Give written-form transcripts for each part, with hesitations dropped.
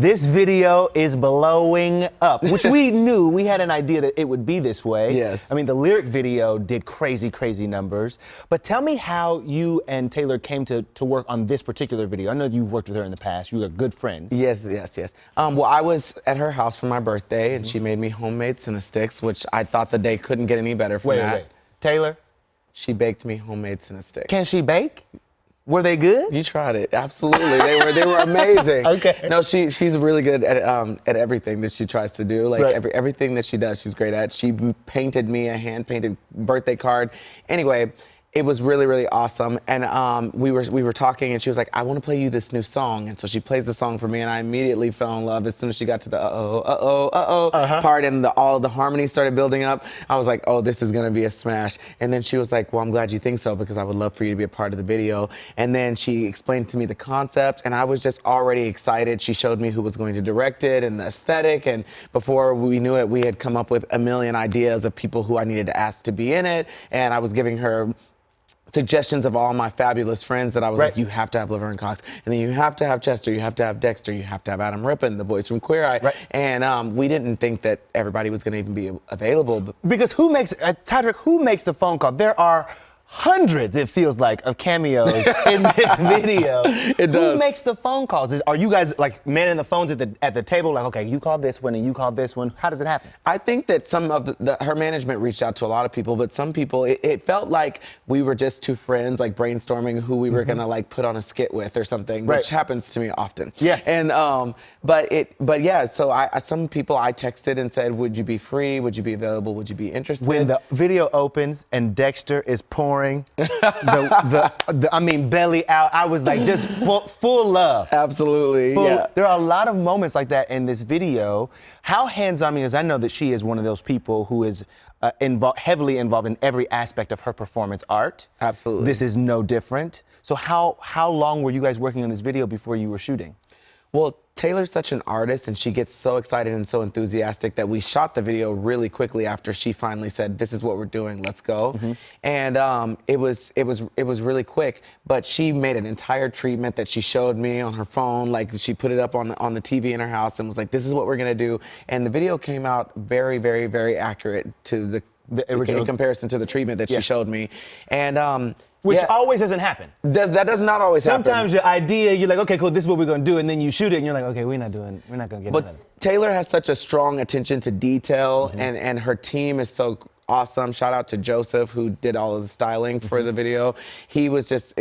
This video is blowing up, which we knew. We had an idea that it would be this way. Yes. I mean, the lyric video did crazy, crazy numbers. But tell me how you and Taylor came to work on this particular video. I know you've worked with her in the past. You are good friends. Yes. Well, I was at her house for my birthday, and she made me homemade Cinnasticks, which I thought the day couldn't get any better from that. Wait. Taylor? She baked me homemade Cinnasticks. Can she bake? Were they good? You tried it, absolutely. They were amazing. Okay. No, she's really good at everything that she tries to do. Like right. everything that she does, she's great at. She painted me a hand-painted birthday card. Anyway, it was really, really awesome. And we were talking, and she was like, "I want to play you this new song." And so she plays the song for me, and I immediately fell in love as soon as she got to the part, and all the harmonies started building up. I was like, "Oh, this is gonna be a smash." And then she was like, "Well, I'm glad you think so, because I would love for you to be a part of the video." And then she explained to me the concept, and I was just already excited. She showed me who was going to direct it and the aesthetic, and before we knew it, we had come up with a million ideas of people who I needed to ask to be in it, and I was giving her suggestions of all my fabulous friends that I was like, you have to have Laverne Cox, and then you have to have Chester, you have to have Dexter, you have to have Adam Rippon, the boys from Queer Eye. Right. And we didn't think that everybody was going to even be available. Because who makes, Todrick, who makes the phone call? There are hundreds, it feels like, of cameos in this video. It does. Who makes the phone calls? Are you guys like manning the phones at the table? Like, okay, you call this one and you call this one. How does it happen? I think that some of her management reached out to a lot of people, but some people, it felt like we were just two friends, like brainstorming who we were gonna like put on a skit with or something, which happens to me often. Yeah. And but yeah. So some people I texted and said, "Would you be free? Would you be available? Would you be interested?" When the video opens and Dexter is pouring I mean, belly out. I was like, just full love. Absolutely, yeah. There are a lot of moments like that in this video. How hands-on, because I know that she is one of those people who is heavily involved in every aspect of her performance art. Absolutely. This is no different. So how long were you guys working on this video before you were shooting? Well, Taylor's such an artist, and she gets so excited and so enthusiastic that we shot the video really quickly after she finally said, "This is what we're doing, let's go." And it was really quick. But she made an entire treatment that she showed me on her phone. Like, she put it up on the TV in her house and was like, "This is what we're gonna do." And the video came out very, very, very accurate to the original, in comparison to the treatment that she showed me. And which always doesn't happen. That does not always happen. Sometimes your idea, you're like, okay, cool, this is what we're gonna do, and then you shoot it, and you're like, okay, we're not gonna get it. Taylor has such a strong attention to detail, and her team is so awesome. Shout out to Joseph, who did all of the styling for the video. He was just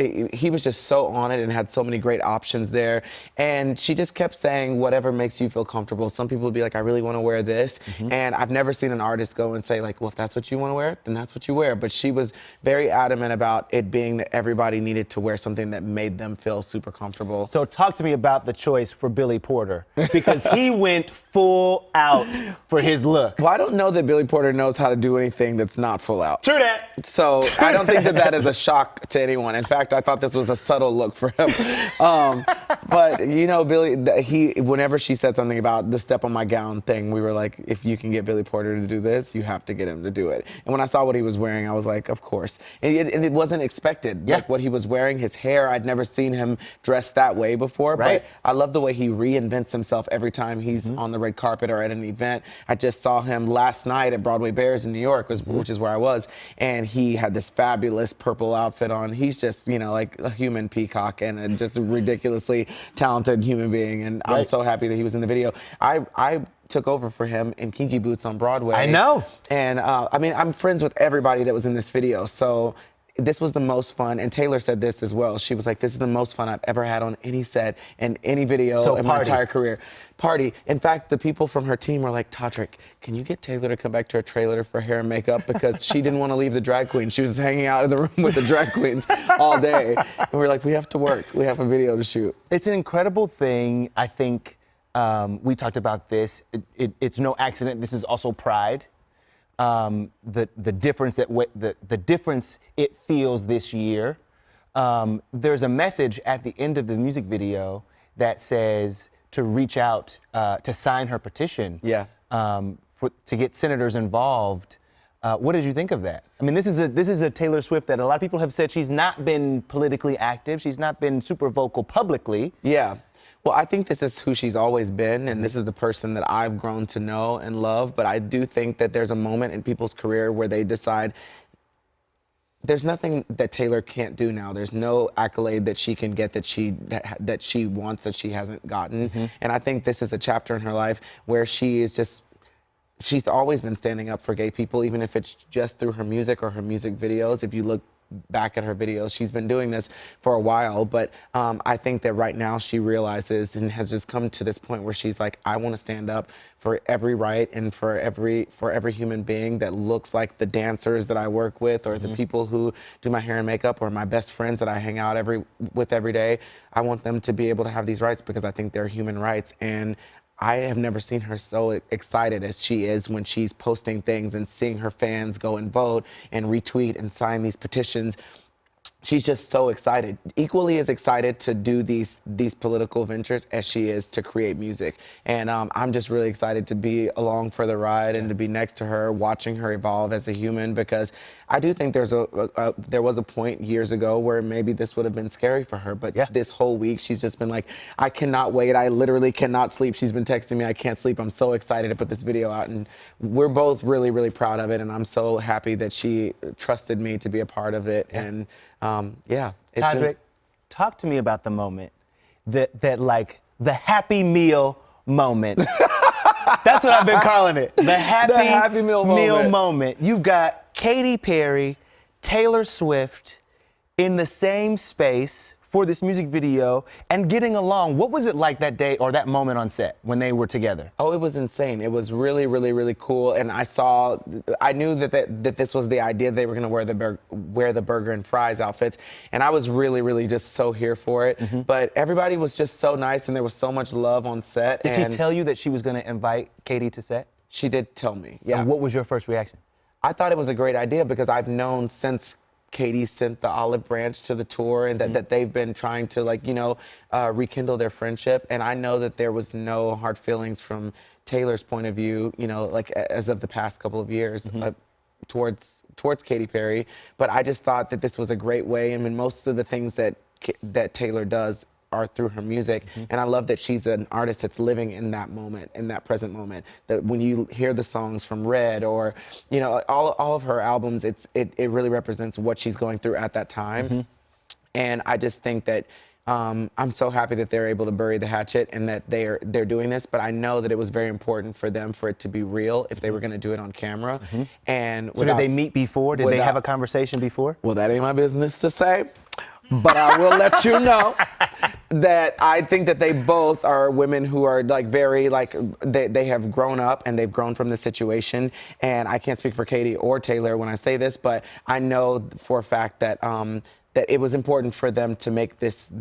so on it and had so many great options there. And she just kept saying, whatever makes you feel comfortable. Some people would be like, I really want to wear this. And I've never seen an artist go and say, like, well, if that's what you want to wear, then that's what you wear. But she was very adamant about it being that everybody needed to wear something that made them feel super comfortable. So talk to me about the choice for Billy Porter, because he went full out for his look. Well, I don't know that Billy Porter knows how to do anything that's not full out. True that. So I don't think that is a shock to anyone. In fact, I thought this was a subtle look for him. But you know, Billy, whenever she said something about the step on my gown thing, we were like, if you can get Billy Porter to do this, you have to get him to do it. And when I saw what he was wearing, I was like, of course. And it wasn't expected. Like what he was wearing, his hair, I'd never seen him dressed that way before. But I love the way he reinvents himself every time he's on the red carpet or at an event. I just saw him last night at Broadway Bears in New York, which is where I was, and he had this fabulous purple outfit on. He's just, you know, like a human peacock and just a ridiculously talented human being, and I'm so happy that he was in the video. I took over for him in Kinky Boots on Broadway. I know. And I mean, I'm friends with everybody that was in this video, so this was the most fun. And Taylor said this as well. She was like, this is the most fun I've ever had on any set and any video in my entire career. Party. In fact, the people from her team were like, Todrick, can you get Taylor to come back to her trailer for hair and makeup? Because she didn't want to leave the drag queen. She was hanging out in the room with the drag queens all day. And we were like, we have to work. We have a video to shoot. It's an incredible thing. I think we talked about this. It's no accident. This is also pride. The difference the difference it feels this year. There's a message at the end of the music video that says to reach out to sign her petition. To get senators involved. What did you think of that? I mean, this is a Taylor Swift that a lot of people have said she's not been politically active. She's not been super vocal publicly. Yeah. Well, I think this is who she's always been, and this is the person that I've grown to know and love. But I do think that there's a moment in people's career where they decide there's nothing that Taylor can't do now. There's no accolade that she can get that she wants that she hasn't gotten. And I think this is a chapter in her life where she's always been standing up for gay people, even if it's just through her music or her music videos. If you look back at her videos, she's been doing this for a while, but I think that right now she realizes and has just come to this point where she's like, I want to stand up for every right and for every human being that looks like the dancers that I work with, or the people who do my hair and makeup, or my best friends that I hang out with every day. I want them to be able to have these rights because I think they're human rights. And I have never seen her so excited as she is when she's posting things and seeing her fans go and vote and retweet and sign these petitions. She's just so excited, equally as excited to do these political ventures as she is to create music. And I'm just really excited to be along for the ride and to be next to her, watching her evolve as a human, because I do think there was a point years ago where maybe this would have been scary for her, but this whole week she's just been like, I cannot wait. I literally cannot sleep. She's been texting me, I can't sleep. I'm so excited to put this video out, and we're both really, really proud of it. And I'm so happy that she trusted me to be a part of it. And Todrick, talk to me about the moment that like the happy meal moment. That's what I've been calling it. The happy meal moment. You've got Katy Perry, Taylor Swift in the same space for this music video and getting along. What was it like that day or that moment on set when they were together? Oh, it was insane. It was really, really, really cool. And I knew that this was the idea. They were going to wear the burger and fries outfits. And I was really, really just so here for it. But everybody was just so nice, and there was so much love on set. Did she tell you that she was going to invite Katy to set? She did tell me, yeah. And what was your first reaction? I thought it was a great idea because I've known since Katy sent the olive branch to the tour, and that they've been trying to rekindle their friendship. And I know that there was no hard feelings from Taylor's point of view, as of the past couple of years towards Katy Perry. But I just thought that this was a great way. I mean, most of the things that Taylor does are through her music. And I love that she's an artist that's living in that moment, in that present moment. That when you hear the songs from Red or, all of her albums, it really represents what she's going through at that time. And I just think that I'm so happy that they're able to bury the hatchet and that they're doing this. But I know that it was very important for them for it to be real if they were going to do it on camera. And so did they meet before? Did they have a conversation before? Well, that ain't my business to say. But I will let you know that I think that they both are women who are they have grown up and they've grown from this situation. And I can't speak for Katy or Taylor when I say this, but I know for a fact that that it was important for them to make this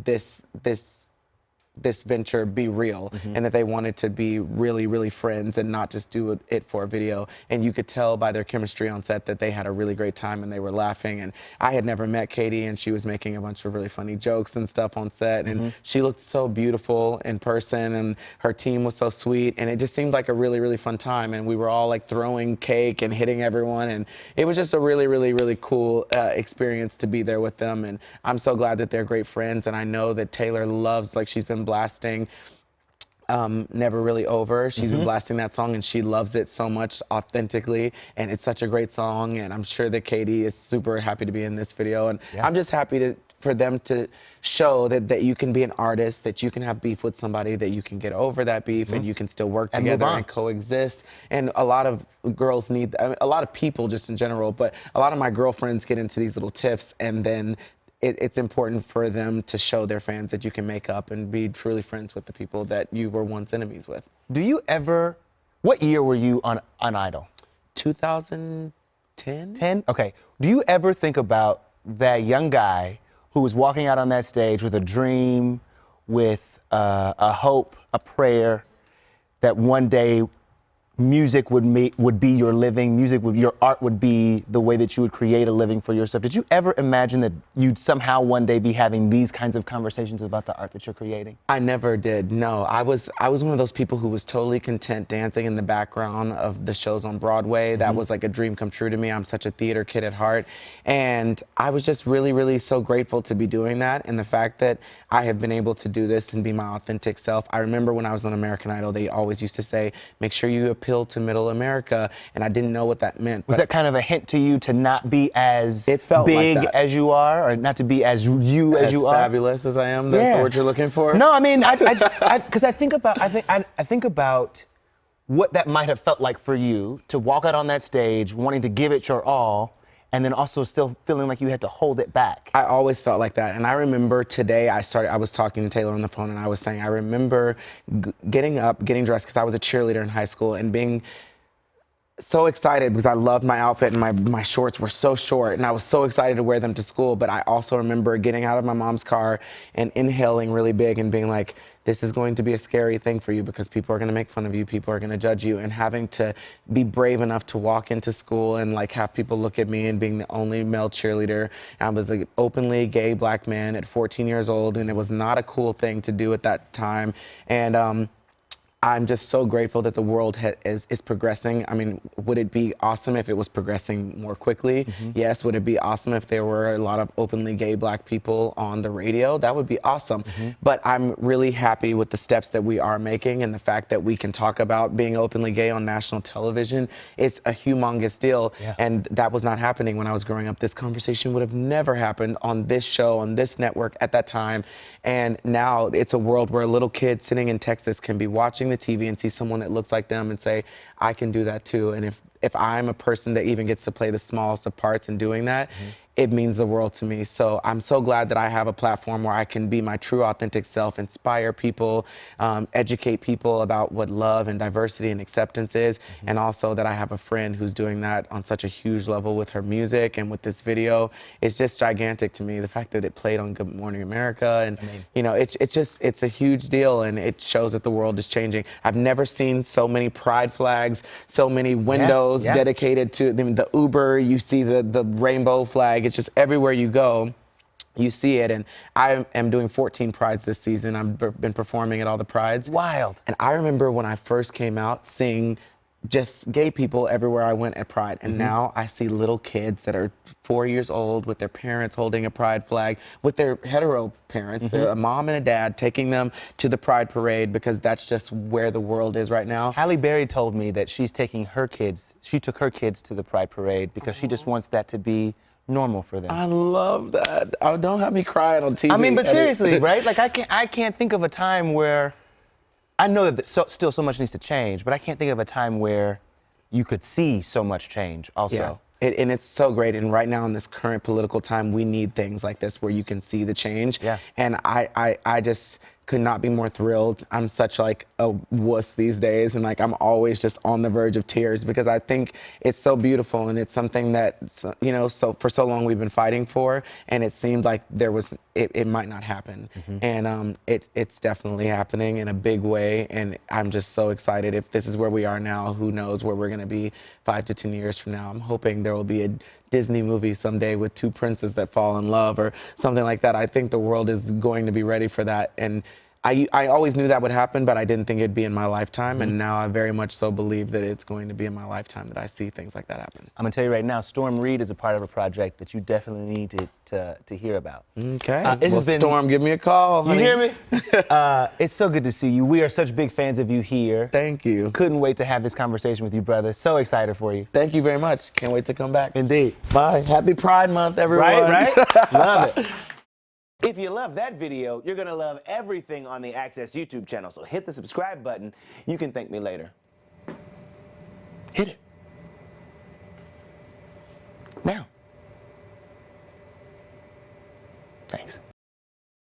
venture be real, and that they wanted to be really, really friends and not just do it for a video. And you could tell by their chemistry on set that they had a really great time and they were laughing. And I had never met Katy, and she was making a bunch of really funny jokes and stuff on set. And she looked so beautiful in person, and her team was so sweet. And it just seemed like a really, really fun time. And we were all throwing cake and hitting everyone. And it was just a really, really, really cool experience to be there with them. And I'm so glad that they're great friends. And I know that Taylor loves, she's been blasting Never Really Over. She's been blasting that song, and she loves it so much authentically, and it's such a great song. And I'm sure that Katy is super happy to be in this video, and I'm just happy for them to show that you can be an artist, that you can have beef with somebody, that you can get over that beef, and you can still work together and coexist. And a lot of girls need, a lot of people just in general, but a lot of my girlfriends get into these little tiffs, and then it's important for them to show their fans that you can make up and be truly friends with the people that you were once enemies with. Do you ever, what year were you on Idol? 2010. 10? Okay. Do you ever think about that young guy who was walking out on that stage with a dream, with a hope, a prayer that one day music would be your living, your art would be the way that you would create a living for yourself. Did you ever imagine that you'd somehow one day be having these kinds of conversations about the art that you're creating? I never did. No, I was one of those people who was totally content dancing in the background of the shows on Broadway. That was like a dream come true to me. I'm such a theater kid at heart. And I was just really, really so grateful to be doing that. And the fact that I have been able to do this and be my authentic self. I remember when I was on American Idol, they always used to say, make sure you appeal to middle America. And I didn't know what that meant. Was that kind of a hint to you to not be as It felt big like that. as you are, or not to be as you as you are? As fabulous as I am, that's the word you're looking for? No, I mean, because I think about what that might have felt like for you to walk out on that stage wanting to give it your all, and then also still feeling like you had to hold it back. I always felt like that. And I remember today I was talking to Taylor on the phone, and I was saying, I remember getting up, getting dressed, because I was a cheerleader in high school, and being so excited because I loved my outfit, and my shorts were so short, and I was so excited to wear them to school. But I also remember getting out of my mom's car and inhaling really big and being like, this is going to be a scary thing for you because people are going to make fun of you, people are going to judge you, and having to be brave enough to walk into school and like have people look at me, and being the only male cheerleader. I was an openly gay black man at 14 years old, and it was not a cool thing to do at that time. And I'm just so grateful that the world is progressing. I mean, would it be awesome if it was progressing more quickly? Yes. Would it be awesome if there were a lot of openly gay black people on the radio? That would be awesome. But I'm really happy with the steps that we are making, and the fact that we can talk about being openly gay on national television is a humongous deal. And that was not happening when I was growing up. This conversation would have never happened on this show, on this network at that time. And now it's a world where a little kid sitting in Texas can be watching the TV and see someone that looks like them and say, I can do that too. And if I'm a person that even gets to play the smallest of parts in doing that, it means the world to me. So I'm so glad that I have a platform where I can be my true authentic self, inspire people, educate people about what love and diversity and acceptance is. And also that I have a friend who's doing that on such a huge level with her music and with this video. It's just gigantic to me. The fact that it played on Good Morning America, and you know, it's a huge deal, and it shows that the world is changing. I've never seen so many pride flags, so many windows dedicated to the Uber. You see the rainbow flag. It's just everywhere you go, you see it. And I am doing 14 prides this season. I've been performing at all the prides. Wild. And I remember when I first came out, seeing just gay people everywhere I went at Pride. And now I see little kids that are 4 years old with their parents holding a Pride flag, with their hetero parents, a mom and a dad, taking them to the Pride parade, because that's just where the world is right now. Halle Berry told me that she took her kids to the Pride parade because she just wants that to be normal for them. I love that. Oh, don't have me crying on TV. I mean, but seriously, right? Like I can't think of a time where, I know that still so much needs to change, but I can't think of a time where you could see so much change also. Yeah. And it's so great. And right now in this current political time, we need things like this where you can see the change. Yeah. And I just could not be more thrilled. I'm such like a wuss these days, and like I'm always just on the verge of tears because I think it's so beautiful, and it's something that, you know, so for so long we've been fighting for, and it seemed like it might not happen. And it's definitely happening in a big way, and I'm just so excited. If this is where we are now, who knows where we're gonna be 5 to 10 years from now. I'm hoping there will be a Disney movie someday with two princes that fall in love or something like that. I think the world is going to be ready for that. And I always knew that would happen, but I didn't think it'd be in my lifetime. And now I very much so believe that it's going to be in my lifetime that I see things like that happen. I'm gonna tell you right now, Storm Reed is a part of a project that you definitely need to hear about. Okay. Well, Storm, give me a call, honey. You hear me? It's so good to see you. We are such big fans of you here. Thank you. Couldn't wait to have this conversation with you, brother. So excited for you. Thank you very much. Can't wait to come back. Indeed. Bye. Happy Pride Month, everyone. Right? Love it. If you love that video, you're gonna love everything on the Access YouTube channel. So hit the subscribe button. You can thank me later. Hit it. Now. Thanks.